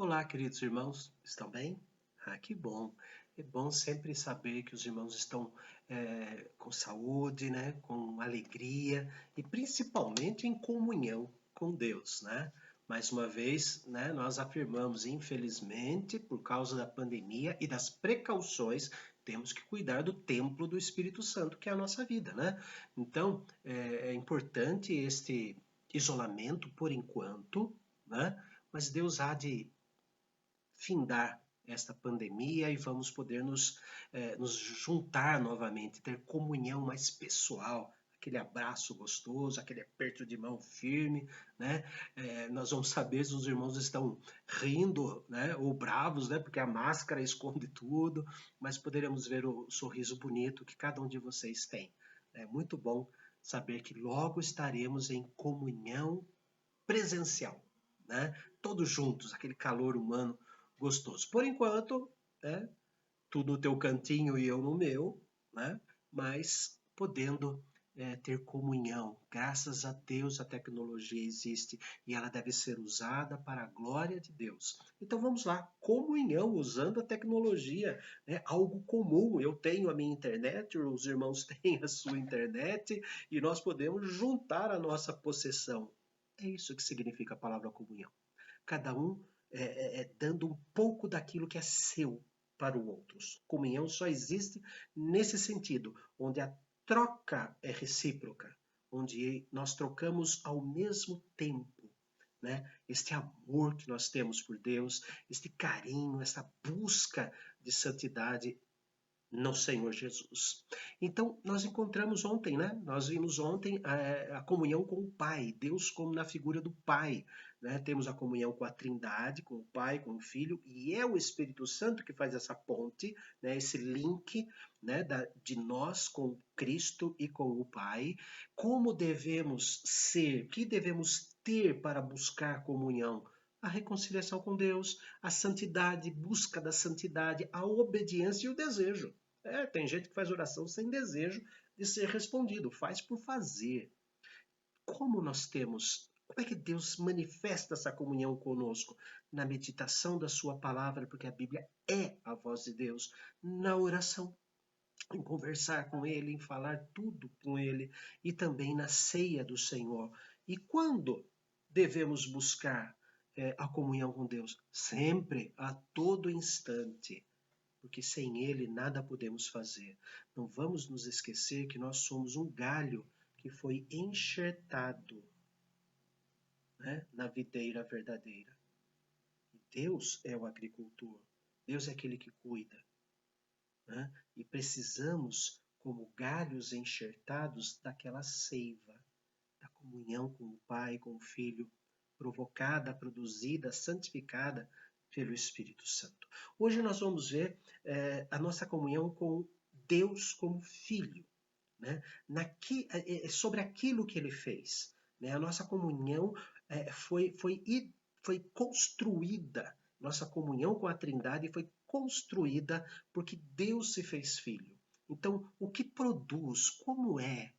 Olá, queridos irmãos, estão bem? Que bom! É bom sempre saber que os irmãos estão com saúde, né? Com alegria e principalmente em comunhão com Deus, né? Mais uma vez, né, nós afirmamos, infelizmente, por causa da pandemia e das precauções, temos que cuidar do templo do Espírito Santo, que é a nossa vida, né? Então, é importante este isolamento por enquanto, né? Mas Deus há de findar esta pandemia e vamos poder nos juntar novamente, ter comunhão mais pessoal, aquele abraço gostoso, aquele aperto de mão firme, né? Nós vamos saber se os irmãos estão rindo, né? Ou bravos, né? Porque a máscara esconde tudo, mas poderemos ver o sorriso bonito que cada um de vocês tem. É muito bom saber que logo estaremos em comunhão presencial, né? Todos juntos, aquele calor humano gostoso. Por enquanto, né? Tu no teu cantinho e eu no meu, né? Mas podendo ter comunhão. Graças a Deus a tecnologia existe e ela deve ser usada para a glória de Deus. Então vamos lá, comunhão usando a tecnologia, né? Algo comum. Eu tenho a minha internet, os irmãos têm a sua internet e nós podemos juntar a nossa possessão. É isso que significa a palavra comunhão. Cada um dando um pouco daquilo que é seu para o outro. Comunhão só existe nesse sentido, onde a troca é recíproca, onde nós trocamos ao mesmo tempo, né? Este amor que nós temos por Deus, este carinho, essa busca de santidade no Senhor Jesus. Então, nós encontramos ontem, né? Nós vimos ontem a comunhão com o Pai, Deus como na figura do Pai, né? Temos a comunhão com a Trindade, com o Pai, com o Filho, e é o Espírito Santo que faz essa ponte, né? Esse link, né? De nós com Cristo e com o Pai. Como devemos ser, que devemos ter para buscar comunhão? A reconciliação com Deus, a santidade, busca da santidade, a obediência e o desejo. Tem gente que faz oração sem desejo de ser respondido, faz por fazer. Como nós temos, como é que Deus manifesta essa comunhão conosco? Na meditação da sua palavra, porque a Bíblia é a voz de Deus, na oração, em conversar com Ele, em falar tudo com Ele, e também na ceia do Senhor. E quando devemos buscar a comunhão com Deus? Sempre, a todo instante, porque sem Ele nada podemos fazer. Não vamos nos esquecer que nós somos um galho que foi enxertado, né, na videira verdadeira. E Deus é o agricultor, Deus é aquele que cuida, né? E precisamos, como galhos enxertados, daquela seiva, da comunhão com o Pai, com o Filho, provocada, produzida, santificada pelo Espírito Santo. Hoje nós vamos ver a nossa comunhão com Deus como Filho, né? Sobre aquilo que Ele fez. Né? A nossa comunhão foi construída, nossa comunhão com a Trindade foi construída porque Deus se fez Filho. Então, o que produz, como é,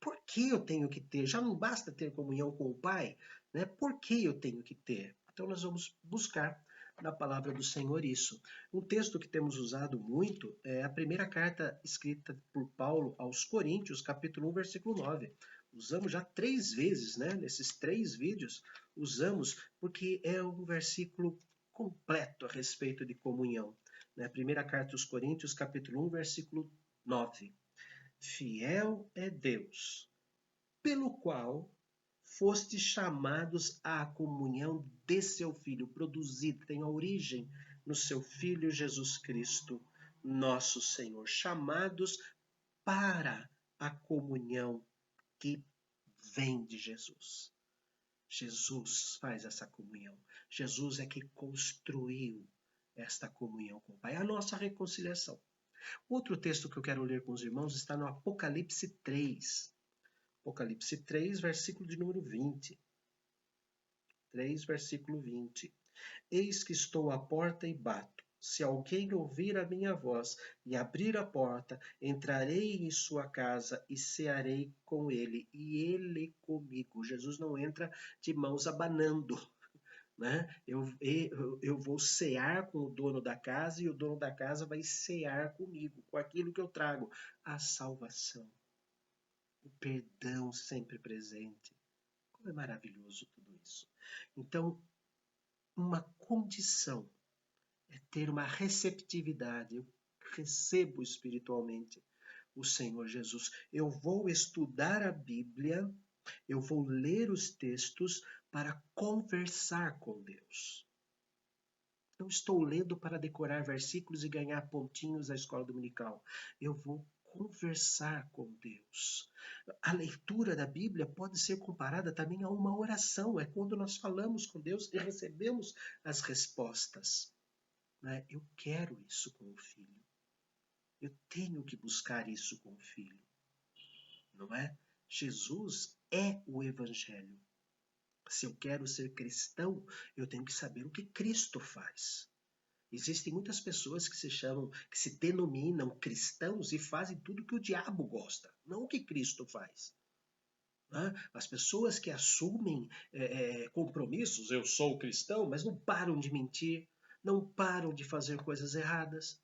por que eu tenho que ter? Já não basta ter comunhão com o Pai, né? Por que eu tenho que ter? Então nós vamos buscar na palavra do Senhor isso. Um texto que temos usado muito é a primeira carta escrita por Paulo aos Coríntios, capítulo 1, versículo 9. Usamos já 3 vezes, né? Nesses 3 vídeos, usamos porque é um versículo completo a respeito de comunhão. Né? Primeira carta aos Coríntios, capítulo 1, versículo 9. Fiel é Deus, pelo qual fostes chamados à comunhão de seu Filho, produzida, tem a origem no seu Filho Jesus Cristo, nosso Senhor, chamados para a comunhão que vem de Jesus. Jesus faz essa comunhão. Jesus é que construiu esta comunhão com o Pai, a nossa reconciliação. Outro texto que eu quero ler com os irmãos está no Apocalipse 3. Apocalipse 3, versículo de número 20. 3, versículo 20. Eis que estou à porta e bato. Se alguém ouvir a minha voz e abrir a porta, entrarei em sua casa e cearei com ele, e ele comigo. Jesus não entra de mãos abanando, né? Eu vou cear com o dono da casa e o dono da casa vai cear comigo, com aquilo que eu trago, a salvação, o perdão sempre presente. Como é maravilhoso tudo isso. Então, uma condição é ter uma receptividade. Eu recebo espiritualmente o Senhor Jesus. Eu vou estudar a Bíblia, eu vou ler os textos para conversar com Deus. Não estou lendo para decorar versículos e ganhar pontinhos na escola dominical. Eu vou conversar com Deus. A leitura da Bíblia pode ser comparada também a uma oração. É quando nós falamos com Deus e recebemos as respostas. Né? Eu quero isso com o filho. Eu tenho que buscar isso com o filho. Não é? Jesus é o Evangelho. Se eu quero ser cristão, eu tenho que saber o que Cristo faz. Existem muitas pessoas que se chamam, que se denominam cristãos e fazem tudo que o diabo gosta, não o que Cristo faz. Né? As pessoas que assumem compromissos, eu sou cristão, mas não param de mentir, não param de fazer coisas erradas.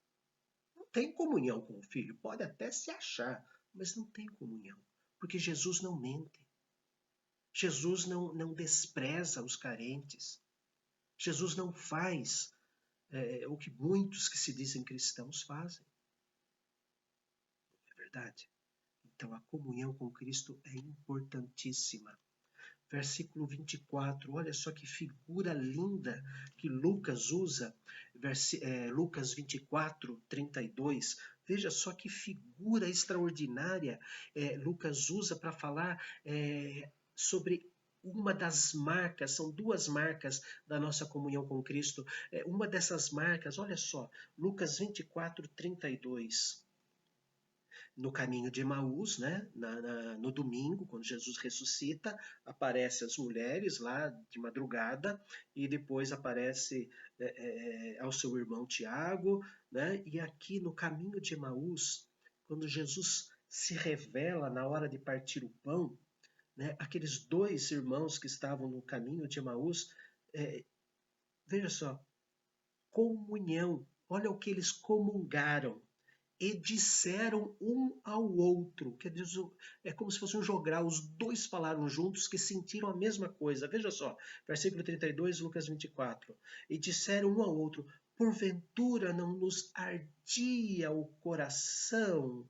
Não tem comunhão com o Filho, pode até se achar, mas não tem comunhão, porque Jesus não mente. Jesus não despreza os carentes. Jesus não faz o que muitos que se dizem cristãos fazem. É verdade? Então a comunhão com Cristo é importantíssima. Versículo 24, olha só que figura linda que Lucas usa, Lucas 24, 32. Veja só que figura extraordinária Lucas usa para falar sobre uma das marcas, são duas marcas da nossa comunhão com Cristo. Uma dessas marcas, olha só, Lucas 24, 32. No caminho de Emaús, né? No domingo, quando Jesus ressuscita, aparece as mulheres lá de madrugada e depois aparece ao seu irmão Tiago, né? E aqui no caminho de Emaús, quando Jesus se revela na hora de partir o pão, né? Aqueles dois irmãos que estavam no caminho de Emaús, veja só, comunhão, olha o que eles comungaram e disseram um ao outro. Quer dizer, é como se fosse um jogral, os dois falaram juntos que sentiram a mesma coisa. Veja só, versículo 32, Lucas 24. E disseram um ao outro, porventura não nos ardia o coração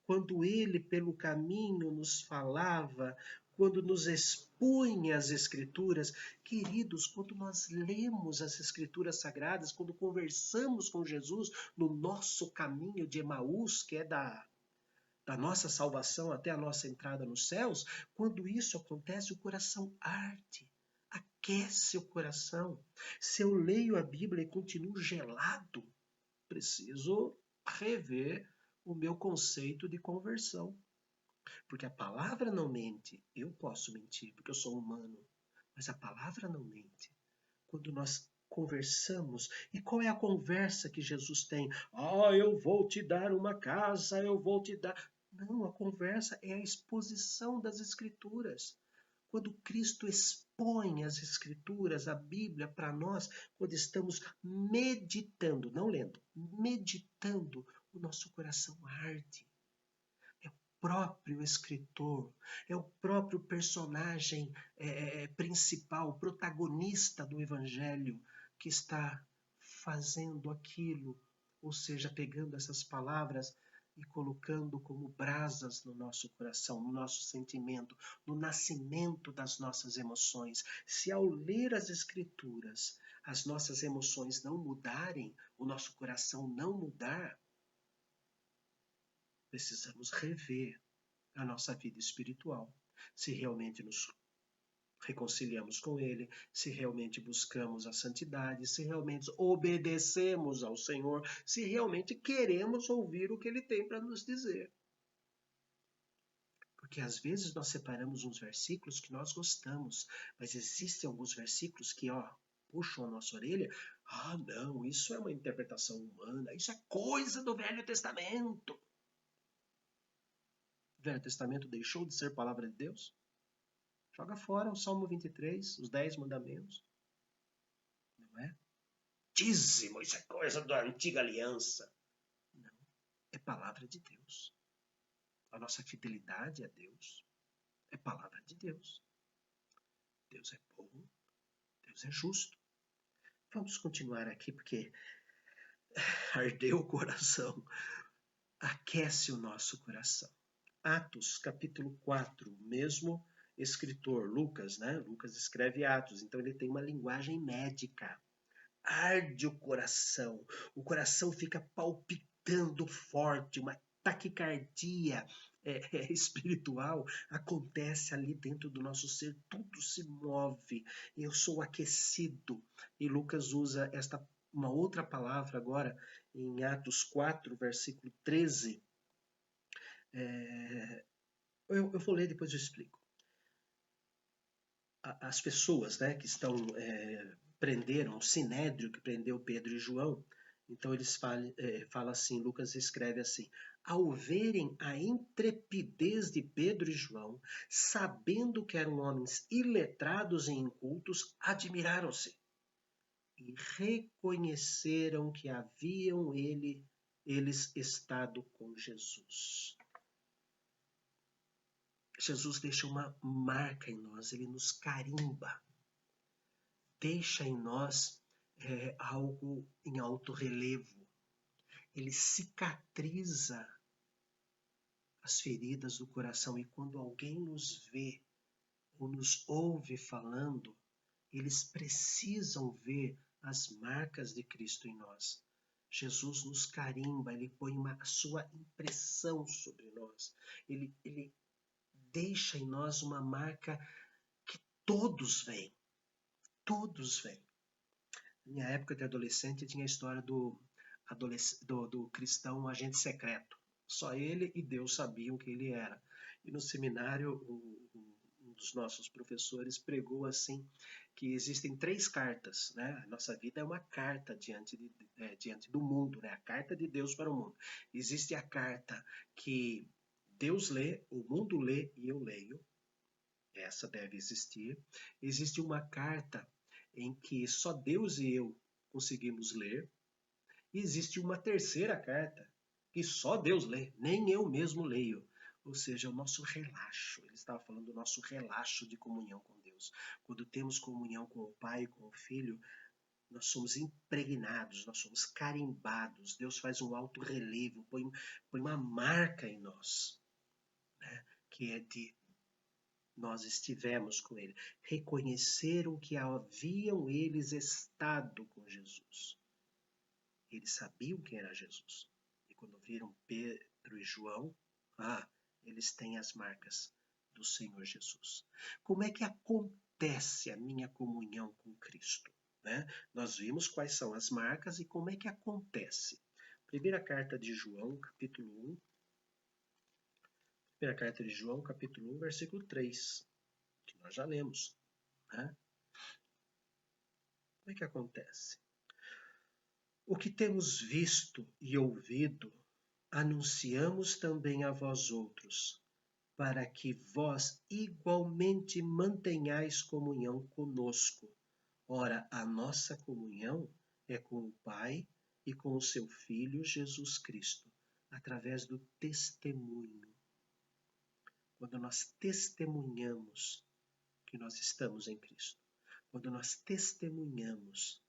quando ele pelo caminho nos falava, quando nos expunha as Escrituras. Queridos, quando nós lemos as Escrituras Sagradas, quando conversamos com Jesus no nosso caminho de Emaús, que é da nossa salvação até a nossa entrada nos céus, quando isso acontece, o coração arde, aquece o coração. Se eu leio a Bíblia e continuo gelado, preciso rever o meu conceito de conversão. Porque a palavra não mente. Eu posso mentir, porque eu sou humano. Mas a palavra não mente. Quando nós conversamos, e qual é a conversa que Jesus tem? Eu vou te dar uma casa, eu vou te dar. Não, a conversa é a exposição das Escrituras. Quando Cristo expõe as Escrituras, a Bíblia para nós, quando estamos meditando, não lendo, meditando, o nosso coração arde. É o próprio escritor, é o próprio personagem principal, protagonista do Evangelho, que está fazendo aquilo, ou seja, pegando essas palavras e colocando como brasas no nosso coração, no nosso sentimento, no nascimento das nossas emoções. Se ao ler as Escrituras as nossas emoções não mudarem, o nosso coração não mudar, precisamos rever a nossa vida espiritual. Se realmente nos reconciliamos com Ele, se realmente buscamos a santidade, se realmente obedecemos ao Senhor, se realmente queremos ouvir o que Ele tem para nos dizer. Porque às vezes nós separamos uns versículos que nós gostamos, mas existem alguns versículos que, puxam a nossa orelha. Não, isso é uma interpretação humana, isso é coisa do Velho Testamento. O Velho Testamento deixou de ser palavra de Deus? Joga fora o Salmo 23, os 10 mandamentos. santíssimo, isso é coisa da antiga aliança. Não, é palavra de Deus. A nossa fidelidade a Deus é palavra de Deus. Deus é bom, Deus é justo. Vamos continuar aqui porque ardeu o coração, aquece o nosso coração. Atos, capítulo 4, mesmo escritor, Lucas, né? Lucas escreve Atos, então ele tem uma linguagem médica. Arde o coração fica palpitando forte, uma taquicardia espiritual acontece ali dentro do nosso ser, tudo se move, eu sou aquecido. E Lucas usa uma outra palavra agora, em Atos 4, versículo 13. Eu vou ler, depois eu explico. As pessoas, né, que estão prenderam, o Sinédrio que prendeu Pedro e João, então eles falam assim, Lucas escreve assim: ao verem a intrepidez de Pedro e João, sabendo que eram homens iletrados e incultos, admiraram-se e reconheceram que haviam eles estado com Jesus. Jesus deixa uma marca em nós, ele nos carimba, deixa em nós algo em alto relevo. Ele cicatriza as feridas do coração e quando alguém nos vê ou nos ouve falando, eles precisam ver as marcas de Cristo em nós. Jesus nos carimba, ele põe a sua impressão sobre nós. Ele deixa em nós uma marca que todos veem. Todos veem. Na minha época de adolescente tinha a história do cristão agente secreto. Só ele e Deus sabiam quem ele era. E no seminário, um dos nossos professores pregou assim, que existem 3 cartas, né? A nossa vida é uma carta diante do mundo, né? A carta de Deus para o mundo. Existe a carta que Deus lê, o mundo lê e eu leio. Essa deve existir. Existe uma carta em que só Deus e eu conseguimos ler. E existe uma terceira carta que só Deus lê, nem eu mesmo leio. Ou seja, o nosso relaxo. Ele estava falando do nosso relaxo de comunhão com Deus. Quando temos comunhão com o Pai e com o Filho, nós somos impregnados, nós somos carimbados. Deus faz um alto relevo, põe uma marca em nós, né? Que é de nós estivemos com ele. Reconheceram que haviam eles estado com Jesus. Eles sabiam quem era Jesus. E quando viram Pedro e João, eles têm as marcas do Senhor Jesus. Como é que acontece a minha comunhão com Cristo? Né? Nós vimos quais são as marcas e como é que acontece. Primeira carta de João, capítulo 1. Primeira carta de João, capítulo 1, versículo 3. Que nós já lemos. Né? Como é que acontece? O que temos visto e ouvido, anunciamos também a vós outros, para que vós igualmente mantenhais comunhão conosco. Ora, a nossa comunhão é com o Pai e com o seu Filho Jesus Cristo, através do testemunho. Quando nós testemunhamos que nós estamos em Cristo, quando nós testemunhamos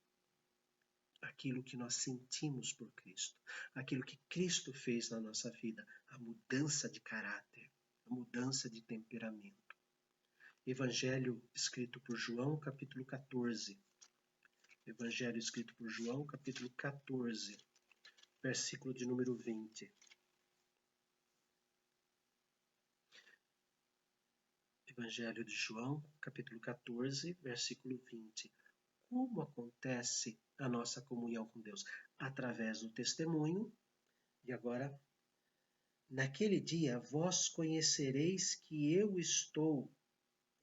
aquilo que nós sentimos por Cristo, aquilo que Cristo fez na nossa vida, a mudança de caráter, a mudança de temperamento. Evangelho escrito por João, capítulo 14. Evangelho escrito por João, capítulo 14, versículo de número 20. Evangelho de João, capítulo 14, versículo 20. Como acontece a nossa comunhão com Deus? Através do testemunho. E agora, naquele dia vós conhecereis que eu estou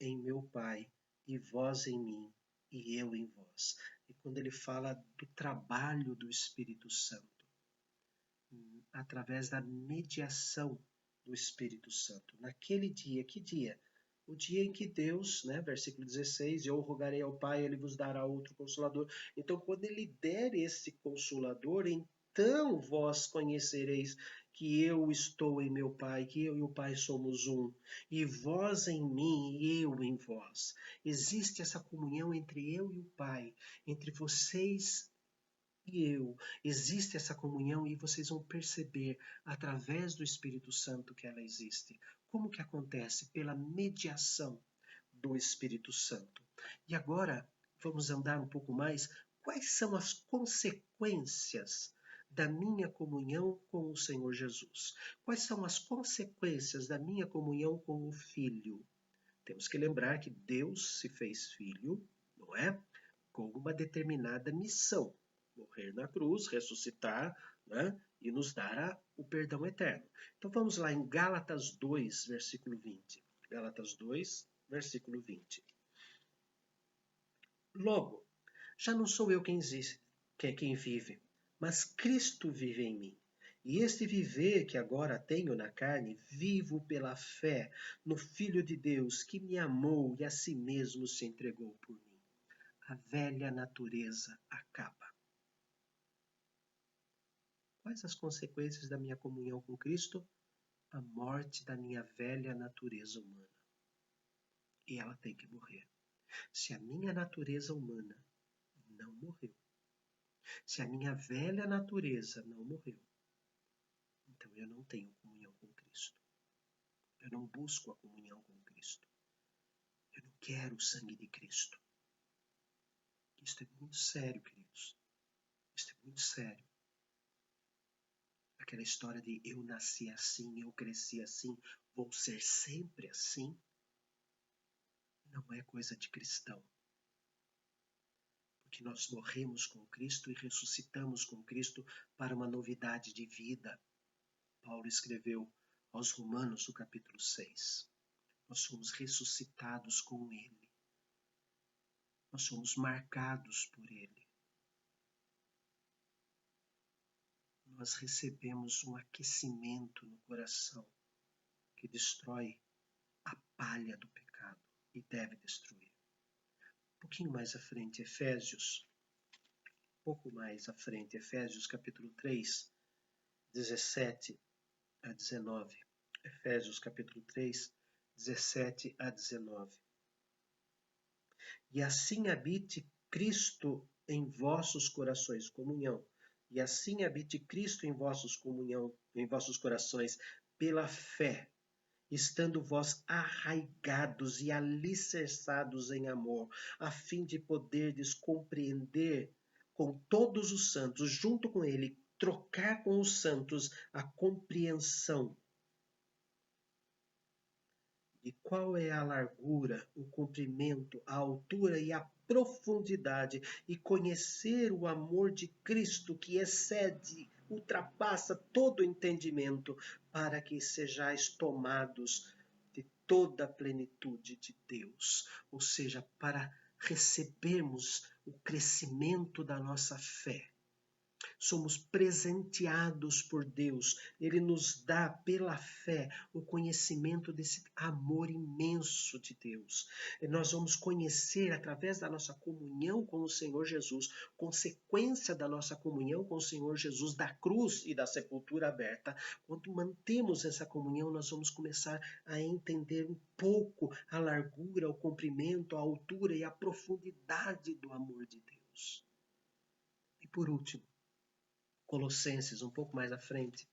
em meu Pai, e vós em mim, e eu em vós. E quando ele fala do trabalho do Espírito Santo, através da mediação do Espírito Santo. Naquele dia, que dia? O dia em que Deus, né, versículo 16, eu rogarei ao Pai, ele vos dará outro consolador. Então, quando ele der esse consolador, então vós conhecereis que eu estou em meu Pai, que eu e o Pai somos um, e vós em mim e eu em vós. Existe essa comunhão entre eu e o Pai, entre vocês e eu. Existe essa comunhão e vocês vão perceber através do Espírito Santo que ela existe. Como que acontece? Pela mediação do Espírito Santo. E agora vamos andar um pouco mais. Quais são as consequências da minha comunhão com o Senhor Jesus? Quais são as consequências da minha comunhão com o Filho? Temos que lembrar que Deus se fez filho, não é? Com uma determinada missão. Morrer na cruz, ressuscitar, né? E nos dar o perdão eterno. Então vamos lá em Gálatas 2, versículo 20. Gálatas 2, versículo 20. Logo, já não sou eu quem vive, mas Cristo vive em mim. E este viver que agora tenho na carne, vivo pela fé no Filho de Deus, que me amou e a si mesmo se entregou por mim. A velha natureza acaba. Quais as consequências da minha comunhão com Cristo? A morte da minha velha natureza humana. E ela tem que morrer. Se a minha natureza humana não morreu, se a minha velha natureza não morreu, então eu não tenho comunhão com Cristo. Eu não busco a comunhão com Cristo. Eu não quero o sangue de Cristo. Isto é muito sério, queridos. Isto é muito sério. Aquela história de eu nasci assim, eu cresci assim, vou ser sempre assim, não é coisa de cristão. Porque nós morremos com Cristo e ressuscitamos com Cristo para uma novidade de vida. Paulo escreveu aos Romanos, no capítulo 6. Nós somos ressuscitados com Ele. Nós somos marcados por Ele. Nós recebemos um aquecimento no coração que destrói a palha do pecado e deve destruir. Um pouquinho mais à frente, Efésios, capítulo 3, 17 a 19. Efésios, capítulo 3, 17 a 19. E assim habite Cristo em vossos corações, comunhão. E assim habite Cristo em vossos corações, pela fé, estando vós arraigados e alicerçados em amor, a fim de poderdes compreender com todos os santos, junto com ele, trocar com os santos a compreensão. E qual é a largura, o comprimento, a altura e a profundidade, e conhecer o amor de Cristo que excede, ultrapassa todo entendimento, para que sejais tomados de toda a plenitude de Deus, ou seja, para recebermos o crescimento da nossa fé. Somos presenteados por Deus. Ele nos dá, pela fé, o conhecimento desse amor imenso de Deus. E nós vamos conhecer, através da nossa comunhão com o Senhor Jesus, consequência da nossa comunhão com o Senhor Jesus, da cruz e da sepultura aberta. Quando mantemos essa comunhão, nós vamos começar a entender um pouco a largura, o comprimento, a altura e a profundidade do amor de Deus. E por último, Colossenses, um pouco mais à frente.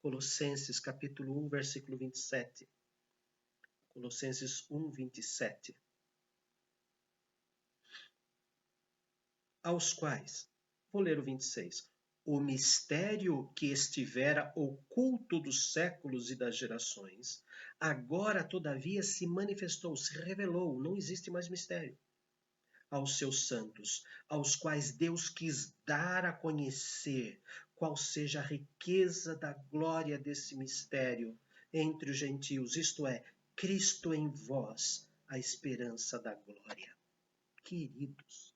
Colossenses, capítulo 1, versículo 27. Colossenses 1, 27. Aos quais, vou ler o 26. O mistério que estivera oculto dos séculos e das gerações, agora, todavia, se manifestou, se revelou, não existe mais mistério. Aos seus santos, aos quais Deus quis dar a conhecer qual seja a riqueza da glória desse mistério entre os gentios, isto é, Cristo em vós, a esperança da glória. Queridos,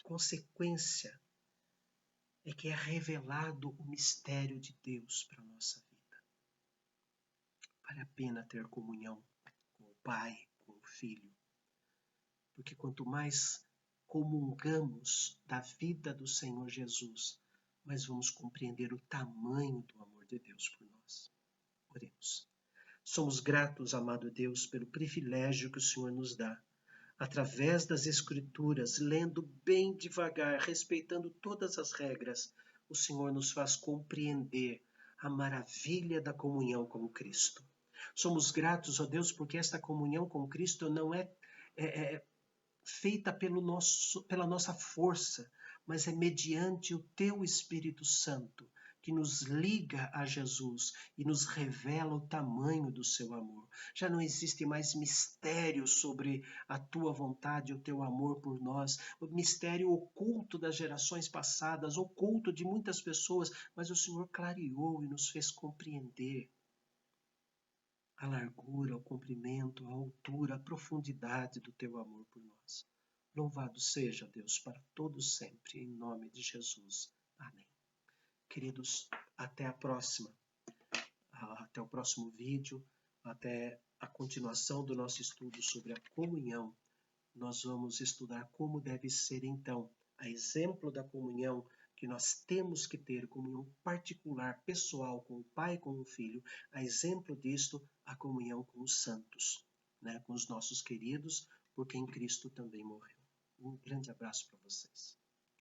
consequência é que é revelado o mistério de Deus para a nossa vida. Vale a pena ter comunhão com o Pai com o Filho. Porque quanto mais comungamos da vida do Senhor Jesus, mais vamos compreender o tamanho do amor de Deus por nós. Oremos. Somos gratos, amado Deus, pelo privilégio que o Senhor nos dá, através das Escrituras, lendo bem devagar, respeitando todas as regras, o Senhor nos faz compreender a maravilha da comunhão com Cristo. Somos gratos, ó Deus, porque esta comunhão com Cristo não é feita pela nossa força, mas é mediante o Teu Espírito Santo, que nos liga a Jesus e nos revela o tamanho do seu amor. Já não existe mais mistério sobre a tua vontade, o teu amor por nós, o mistério oculto das gerações passadas, oculto de muitas pessoas, mas o Senhor clareou e nos fez compreender a largura, o comprimento, a altura, a profundidade do teu amor por nós. Louvado seja Deus para todos sempre, em nome de Jesus. Amém. Queridos, até a próxima. Até o próximo vídeo, até a continuação do nosso estudo sobre a comunhão. Nós vamos estudar como deve ser, então, a exemplo da comunhão que nós temos que ter, comunhão particular, pessoal, com o Pai e com o Filho, a exemplo disto, a comunhão com os santos, né? Com os nossos queridos, por quem Cristo também morreu. Um grande abraço para vocês.